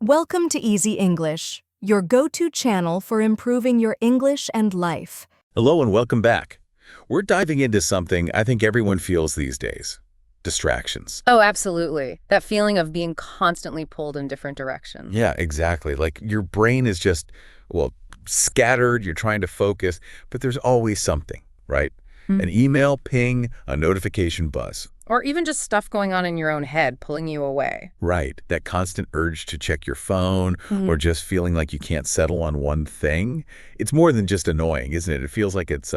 Welcome to Easy English, your go-to channel for improving your English and life. Hello and welcome back. We're diving into something I think everyone feels these days. Distractions. Oh, absolutely. That feeling of being constantly pulled in different directions. Yeah, exactly. Like your brain is just, scattered, you're trying to focus, but there's always something, right? An email ping, a notification buzz. Or even just stuff going on in your own head pulling you away. Right. That constant urge to check your phone or just feeling like you can't settle on one thing. It's more than just annoying, isn't it? It feels like it's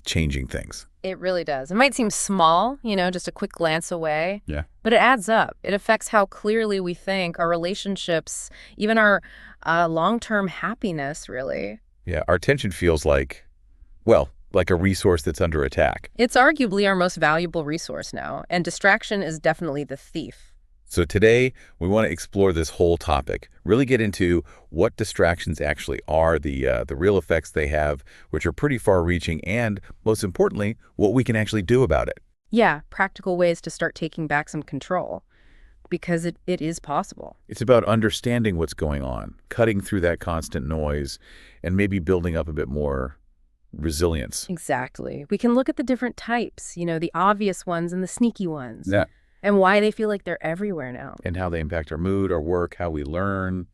changing things. It really does. It might seem small, just a quick glance away. Yeah. But it adds up. It affects how clearly we think, our relationships, even our long-term happiness, really. Yeah, our attention feels like a resource that's under attack. It's arguably our most valuable resource now, and distraction is definitely the thief. So today, we want to explore this whole topic, really get into what distractions actually are, the real effects they have, which are pretty far-reaching, and most importantly, what we can actually do about it. Yeah, practical ways to start taking back some control, because it is possible. It's about understanding what's going on, cutting through that constant noise, and maybe building up a bit more resilience. Exactly. We can look at the different types, the obvious ones and the sneaky ones. Yeah. And why they feel like they're everywhere now. And how they impact our mood, our work, how we learn,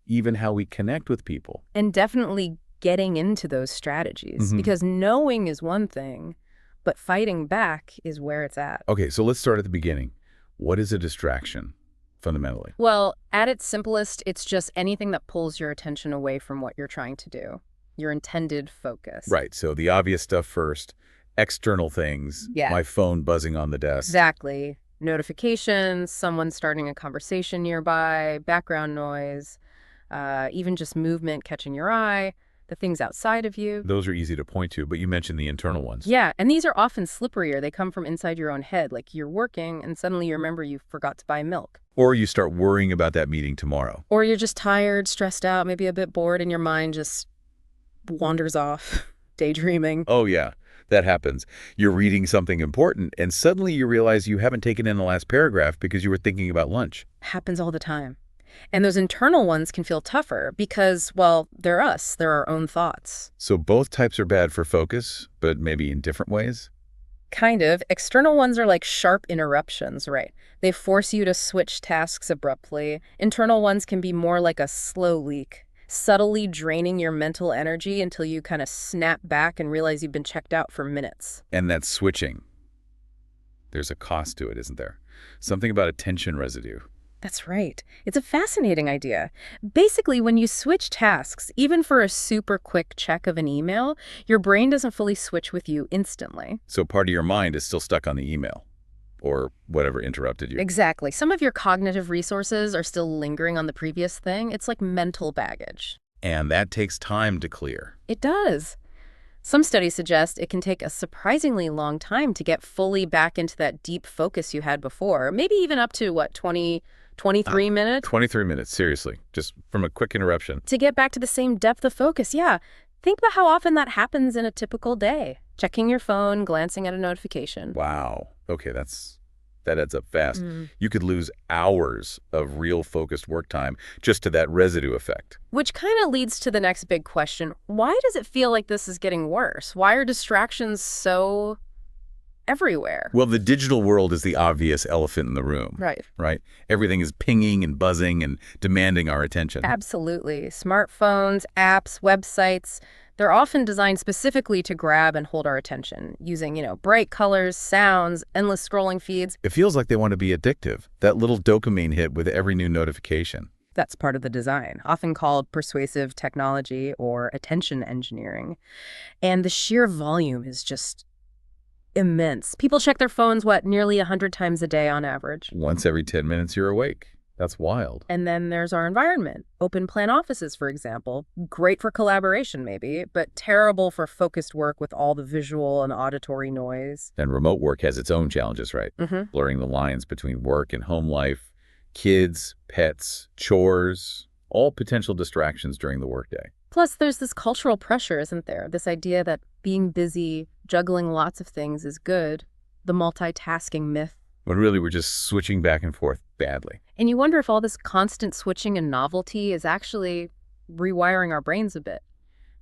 even how we connect with people. And definitely getting into those strategies, because knowing is one thing, but fighting back is where it's at. Okay, so let's start at the beginning. What is a distraction, fundamentally? Well, at its simplest, it's just anything that pulls your attention away from what you're trying to do, your intended focus. Right, so the obvious stuff first, external things, Yeah. my phone buzzing on the desk. Exactly. Notifications, someone starting a conversation nearby, background noise, even just movement catching your eye, the things outside of you. Those are easy to point to, but you mentioned the internal ones. Yeah, and these are often slipperier. They come from inside your own head, like you're working and suddenly you remember you forgot to buy milk. Or you start worrying about that meeting tomorrow. Or you're just tired, stressed out, maybe a bit bored, and your mind just wanders off, daydreaming. Oh, yeah, that happens. You're reading something important, and suddenly you realize you haven't taken in the last paragraph because you were thinking about lunch. Happens all the time. And those internal ones can feel tougher because, well, they're us. They're our own thoughts. So both types are bad for focus, but maybe in different ways? Kind of. External ones are like sharp interruptions, right? They force you to switch tasks abruptly. Internal ones can be more like a slow leak, subtly draining your mental energy until you kind of snap back and realize you've been checked out for minutes. And that switching, there's a cost to it, isn't there? Something about attention residue. That's right. It's a fascinating idea. Basically, when you switch tasks, even for a super quick check of an email, your brain doesn't fully switch with you instantly. So part of your mind is still stuck on the email or whatever interrupted you. Exactly. Some of your cognitive resources are still lingering on the previous thing. It's like mental baggage. And that takes time to clear. It does. Some studies suggest it can take a surprisingly long time to get fully back into that deep focus you had before. Maybe even up to, 23 minutes? 23 minutes, seriously, just from a quick interruption. To get back to the same depth of focus, yeah. Think about how often that happens in a typical day. Checking your phone, glancing at a notification. Wow. Okay, that adds up fast. You could lose hours of real focused work time just to that residue effect. Which kind of leads to the next big question. Why does it feel like this is getting worse? Why are distractions so everywhere? Well, the digital world is the obvious elephant in the room. Right. Everything is pinging and buzzing and demanding our attention. Absolutely. Smartphones, apps, websites, they're often designed specifically to grab and hold our attention, using, bright colors, sounds, endless scrolling feeds. It feels like they want to be addictive, that little dopamine hit with every new notification. That's part of the design, often called persuasive technology or attention engineering. And the sheer volume is just immense. People check their phones, nearly 100 times a day on average. Once every 10 minutes, you're awake. That's wild. And then there's our environment. Open plan offices, for example. Great for collaboration, maybe, but terrible for focused work with all the visual and auditory noise. And remote work has its own challenges, right? Blurring the lines between work and home life, kids, pets, chores, all potential distractions during the workday. Plus, there's this cultural pressure, isn't there? This idea that being busy, juggling lots of things is good. The multitasking myth. when really we're just switching back and forth badly. And you wonder if all this constant switching and novelty is actually rewiring our brains a bit,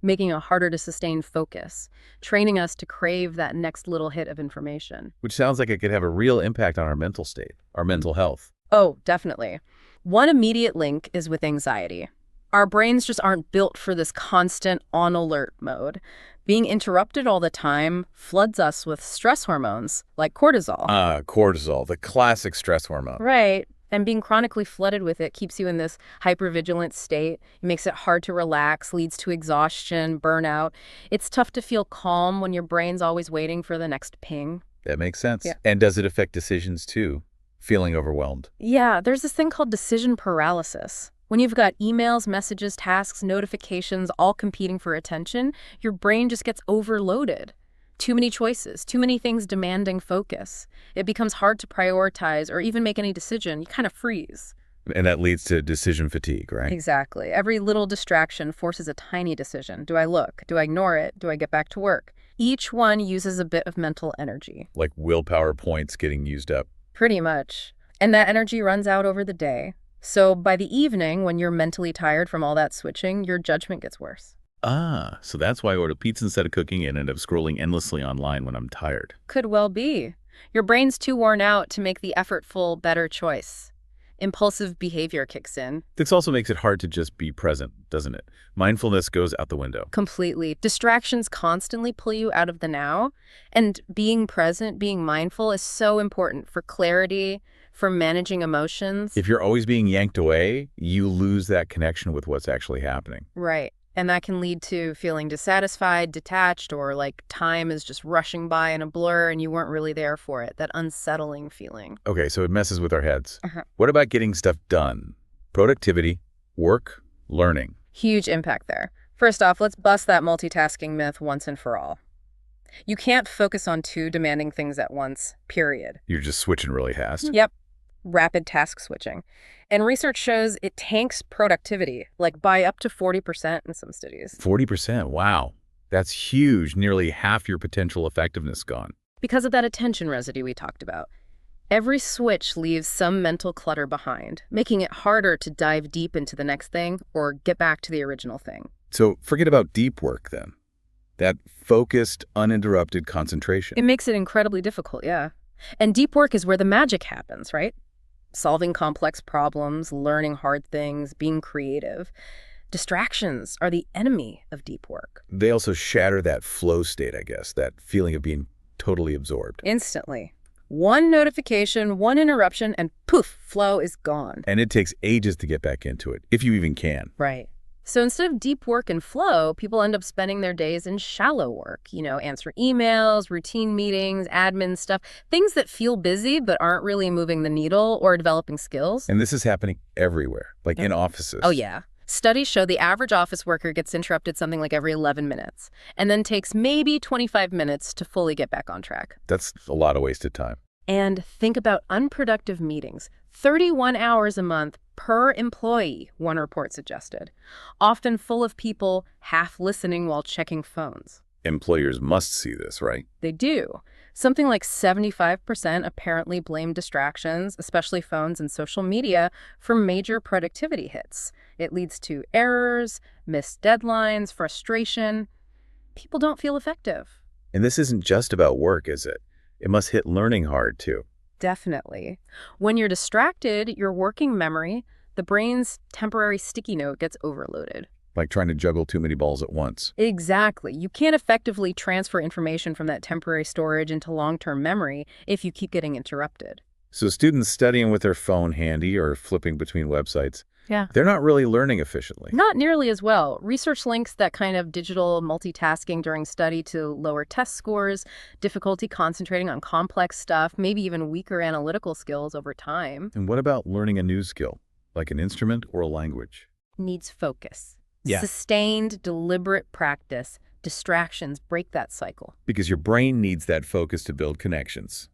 making it harder to sustain focus, training us to crave that next little hit of information. Which sounds like it could have a real impact on our mental state, our mental health. Oh, definitely. One immediate link is with anxiety. Our brains just aren't built for this constant on alert mode. Being interrupted all the time floods us with stress hormones like cortisol. Cortisol, the classic stress hormone. Right. And being chronically flooded with it keeps you in this hypervigilant state. It makes it hard to relax, leads to exhaustion, burnout. It's tough to feel calm when your brain's always waiting for the next ping. That makes sense. Yeah. And does it affect decisions too? Feeling overwhelmed? Yeah, there's this thing called decision paralysis. When you've got emails, messages, tasks, notifications all competing for attention, your brain just gets overloaded. Too many choices, too many things demanding focus. It becomes hard to prioritize or even make any decision. You kind of freeze. And that leads to decision fatigue, right? Exactly. Every little distraction forces a tiny decision. Do I look? Do I ignore it? Do I get back to work? Each one uses a bit of mental energy. Like willpower points getting used up. Pretty much. And that energy runs out over the day. So by the evening, when you're mentally tired from all that switching, your judgment gets worse. So that's why I order pizza instead of cooking and end up scrolling endlessly online when I'm tired. Could well be. Your brain's too worn out to make the effortful, better choice. Impulsive behavior kicks in. This also makes it hard to just be present, doesn't it? Mindfulness goes out the window. Completely. Distractions constantly pull you out of the now. And being present, being mindful is so important for clarity, for managing emotions. If you're always being yanked away, you lose that connection with what's actually happening. Right. And that can lead to feeling dissatisfied, detached, or like time is just rushing by in a blur and you weren't really there for it. That unsettling feeling. Okay, so it messes with our heads. Uh-huh. What about getting stuff done? Productivity, work, learning. Huge impact there. First off, let's bust that multitasking myth once and for all. You can't focus on two demanding things at once, period. You're just switching really fast. Yep. Rapid task switching. And research shows it tanks productivity, like by up to 40% in some studies. 40%, wow. That's huge. Nearly half your potential effectiveness gone. Because of that attention residue we talked about. Every switch leaves some mental clutter behind, making it harder to dive deep into the next thing or get back to the original thing. So forget about deep work then. That focused, uninterrupted concentration. It makes it incredibly difficult, yeah. And deep work is where the magic happens, right? Solving complex problems, learning hard things, being creative. Distractions are the enemy of deep work. They also shatter that flow state, I guess, that feeling of being totally absorbed. Instantly. One notification, one interruption, and poof, flow is gone. And it takes ages to get back into it, if you even can. Right. So instead of deep work and flow, people end up spending their days in shallow work, answer emails, routine meetings, admin stuff, things that feel busy but aren't really moving the needle or developing skills. And this is happening everywhere, like in offices. Oh, yeah. Studies show the average office worker gets interrupted something like every 11 minutes and then takes maybe 25 minutes to fully get back on track. That's a lot of wasted time. And think about unproductive meetings. 31 hours a month per employee, one report suggested, often full of people half listening while checking phones. Employers must see this, right? They do. Something like 75% apparently blame distractions, especially phones and social media, for major productivity hits. It leads to errors, missed deadlines, frustration. People don't feel effective. And this isn't just about work, is it? It must hit learning hard, too. Definitely. When you're distracted, your working memory, the brain's temporary sticky note gets overloaded. Like trying to juggle too many balls at once. Exactly. You can't effectively transfer information from that temporary storage into long-term memory if you keep getting interrupted. So students studying with their phone handy or flipping between websites, Yeah. they're not really learning efficiently. Not nearly as well. Research links that kind of digital multitasking during study to lower test scores, difficulty concentrating on complex stuff, maybe even weaker analytical skills over time. And what about learning a new skill, like an instrument or a language? Needs focus. Yeah. Sustained, deliberate practice. Distractions break that cycle. Because your brain needs that focus to build connections.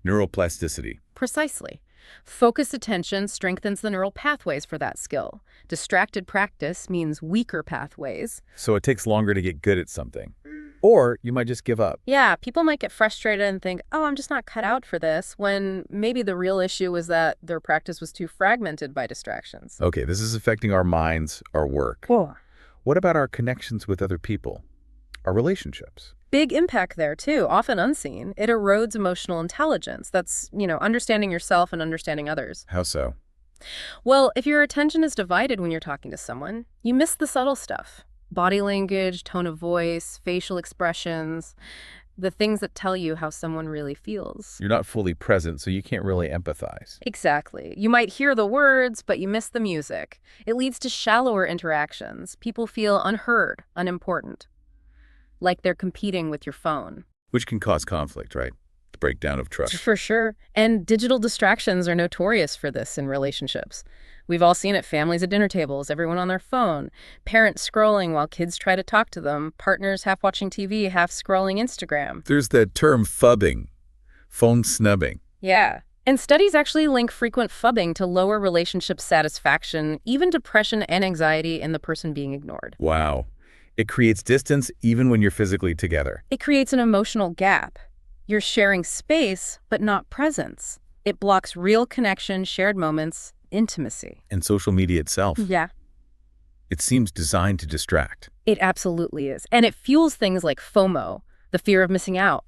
Neuroplasticity. Precisely. Focused attention strengthens the neural pathways for that skill. Distracted practice means weaker pathways. So it takes longer to get good at something. Or you might just give up. Yeah, people might get frustrated and think, oh, I'm just not cut out for this, when maybe the real issue was that their practice was too fragmented by distractions. Okay, this is affecting our minds, our work. Whoa. What about our connections with other people? Our relationships? Big impact there, too, often unseen. It erodes emotional intelligence. That's, understanding yourself and understanding others. How so? Well, if your attention is divided when you're talking to someone, you miss the subtle stuff. Body language, tone of voice, facial expressions, the things that tell you how someone really feels. You're not fully present, so you can't really empathize. Exactly. You might hear the words, but you miss the music. It leads to shallower interactions. People feel unheard, unimportant, like they're competing with your phone. Which can cause conflict, right? The breakdown of trust. For sure. And digital distractions are notorious for this in relationships. We've all seen it, families at dinner tables, everyone on their phone, parents scrolling while kids try to talk to them, partners half watching TV, half scrolling Instagram. There's that term phubbing, phone snubbing. Yeah. And studies actually link frequent phubbing to lower relationship satisfaction, even depression and anxiety in the person being ignored. Wow. It creates distance even when you're physically together. It creates an emotional gap. You're sharing space, but not presence. It blocks real connection, shared moments, intimacy. And social media itself. Yeah. It seems designed to distract. It absolutely is. And it fuels things like FOMO, the fear of missing out.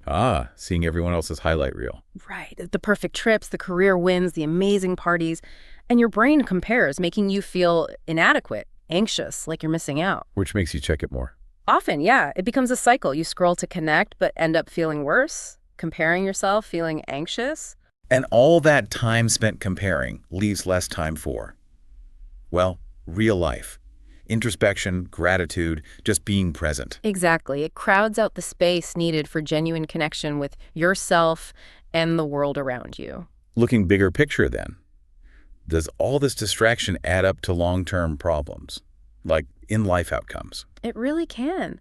Seeing everyone else's highlight reel. Right. The perfect trips, the career wins, the amazing parties. And your brain compares, making you feel inadequate, anxious, like you're missing out. Which makes you check it more. Often, yeah. It becomes a cycle. You scroll to connect, but end up feeling worse, comparing yourself, feeling anxious. And all that time spent comparing leaves less time for, well, real life. Introspection, gratitude, just being present. Exactly. It crowds out the space needed for genuine connection with yourself and the world around you. Looking bigger picture then, does all this distraction add up to long-term problems, like in-life outcomes? It really can.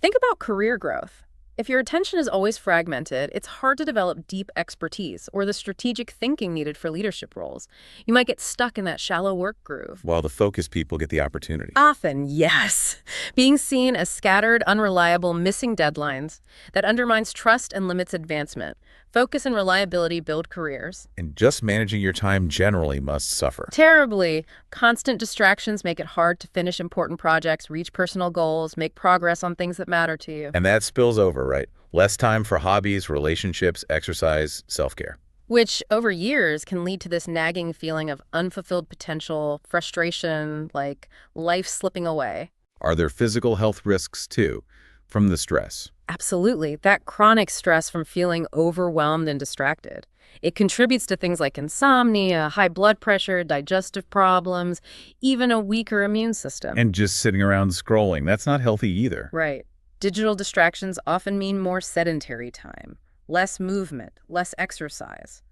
Think about career growth. If your attention is always fragmented, it's hard to develop deep expertise or the strategic thinking needed for leadership roles. You might get stuck in that shallow work groove. While the focused people get the opportunity. Often, yes. Being seen as scattered, unreliable, missing deadlines that undermines trust and limits advancement. Focus and reliability build careers. And just managing your time generally must suffer. Terribly. Constant distractions make it hard to finish important projects, reach personal goals, make progress on things that matter to you. And that spills over, right? Less time for hobbies, relationships, exercise, self-care. Which, over years, can lead to this nagging feeling of unfulfilled potential, frustration, like life slipping away. Are there physical health risks, too, from the stress? Absolutely. That chronic stress from feeling overwhelmed and distracted. It contributes to things like insomnia, high blood pressure, digestive problems, even a weaker immune system. And just sitting around scrolling, that's not healthy either. Right. Digital distractions often mean more sedentary time, less movement, less exercise,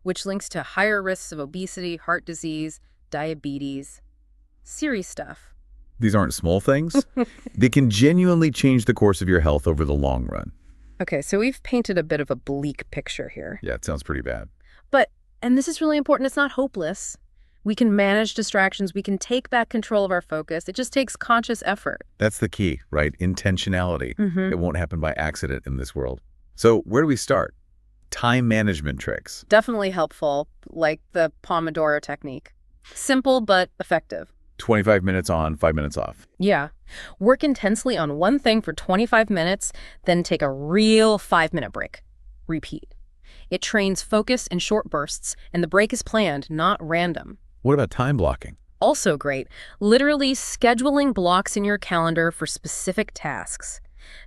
which links to higher risks of obesity, heart disease, diabetes. Serious stuff. These aren't small things. They can genuinely change the course of your health over the long run. Okay, so we've painted a bit of a bleak picture here. Yeah, it sounds pretty bad. But, and this is really important, it's not hopeless. We can manage distractions. We can take back control of our focus. It just takes conscious effort. That's the key, right? Intentionality. It won't happen by accident in this world. So where do we start? Time management tricks. Definitely helpful, like the Pomodoro technique. Simple but effective. 25 minutes on, 5 minutes off. Yeah. Work intensely on one thing for 25 minutes, then take a real 5-minute break. Repeat. It trains focus in short bursts, and the break is planned, not random. What about time blocking? Also great. Literally scheduling blocks in your calendar for specific tasks.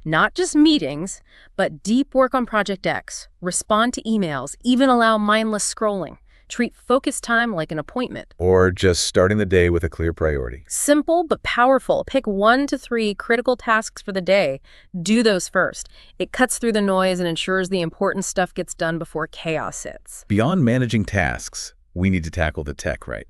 Not just meetings, but deep work on Project X. Respond to emails, even allow mindless scrolling. Treat focus time like an appointment. Or just starting the day with a clear priority. Simple but powerful. Pick 1 to 3 critical tasks for the day. Do those first. It cuts through the noise and ensures the important stuff gets done before chaos hits. Beyond managing tasks, we need to tackle the tech, right?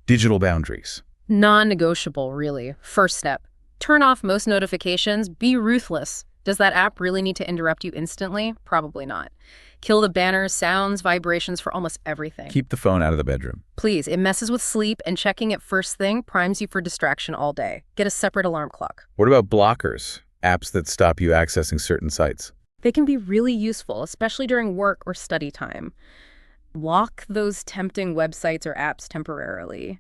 Digital boundaries. Non-negotiable, really. First step. Turn off most notifications. Be ruthless. Does that app really need to interrupt you instantly? Probably not. Kill the banners, sounds, vibrations for almost everything. Keep the phone out of the bedroom. Please, it messes with sleep, and checking it first thing primes you for distraction all day. Get a separate alarm clock. What about blockers? Apps that stop you accessing certain sites. They can be really useful, especially during work or study time. Block those tempting websites or apps temporarily.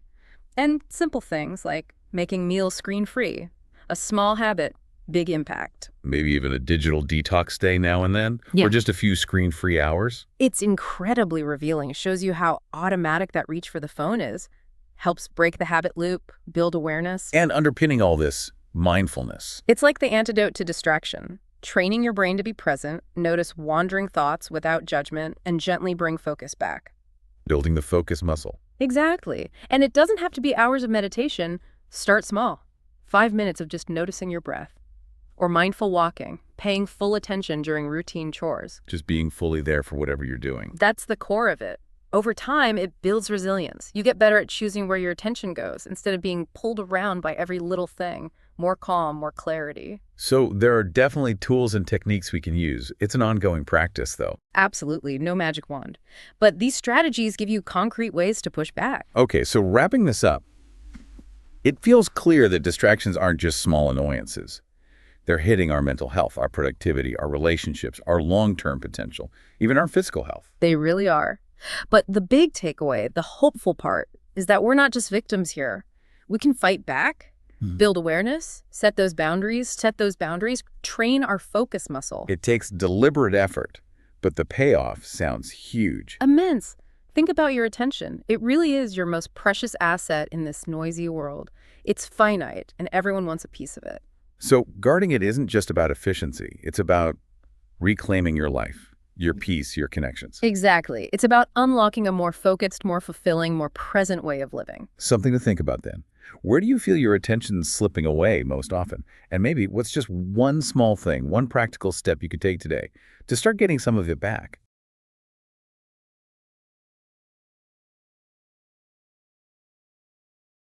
And simple things like making meals screen-free. A small habit, big impact. Maybe even a digital detox day now and then, Yeah. or just a few screen-free hours. It's incredibly revealing. It shows you how automatic that reach for the phone is. Helps break the habit loop, build awareness. And underpinning all this, mindfulness. It's like the antidote to distraction. Training your brain to be present, notice wandering thoughts without judgment, and gently bring focus back. Building the focus muscle. Exactly. And it doesn't have to be hours of meditation. Start small. 5 minutes of just noticing your breath. Or mindful walking, paying full attention during routine chores. Just being fully there for whatever you're doing. That's the core of it. Over time, it builds resilience. You get better at choosing where your attention goes instead of being pulled around by every little thing. More calm, more clarity. So there are definitely tools and techniques we can use. It's an ongoing practice, though. Absolutely, no magic wand. But these strategies give you concrete ways to push back. Okay, so wrapping this up, it feels clear that distractions aren't just small annoyances. They're hitting our mental health, our productivity, our relationships, our long-term potential, even our physical health. They really are. But the big takeaway, the hopeful part, is that we're not just victims here. We can fight back, build awareness, set those boundaries, train our focus muscle. It takes deliberate effort, but the payoff sounds huge. Immense. Think about your attention. It really is your most precious asset in this noisy world. It's finite, and everyone wants a piece of it. So guarding it isn't just about efficiency. It's about reclaiming your life, your peace, your connections. Exactly. It's about unlocking a more focused, more fulfilling, more present way of living. Something to think about then. Where do you feel your attention slipping away most often? And maybe what's just one small thing, one practical step you could take today to start getting some of it back?